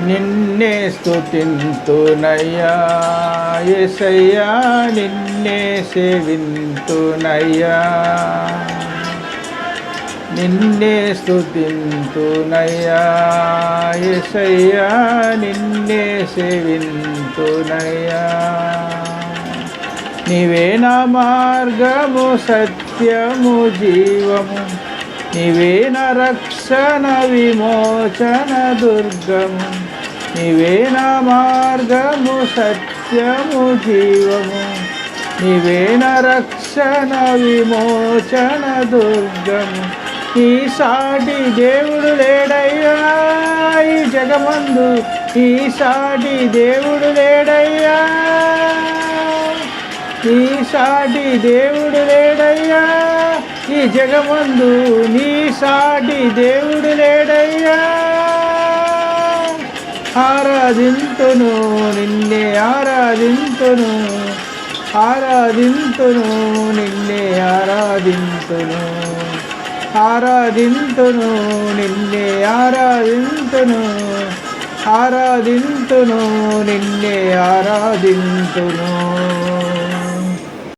నిన్నే స్తుతింతునయ్యా యేసయ్యా, నిన్నే సేవింతునయ్యా. నిన్నే స్తుతింతునయ్యా యేసయ్యా, నిన్నే సేవింతునయ్యా. నీవే నా మార్గము సత్యము జీవము, నీవే నా రక్షణ విమోచన దుర్గము. నీవే నా మార్గము సత్యము జీవము, నీవే నా రక్షణ విమోచన దుర్గము. ఈ సాటి దేవుడు లేడయ్యా ఈ జగమందు, ఈ సాటి దేవుడు లేడయ్యా, ఈ సాటి దేవుడు లేడయ్యా ఈ జగమందు, నీ సాటి దేవుడు లేడయ్యా. ఆరాధింతును నిన్నే ఆరాధింతును, ఆరాధింతును నిన్నే ఆరాధింతును, ఆరాధింతును నిన్నే ఆరాధింతును, ఆరాధింతును నిన్నే ఆరాధింతును.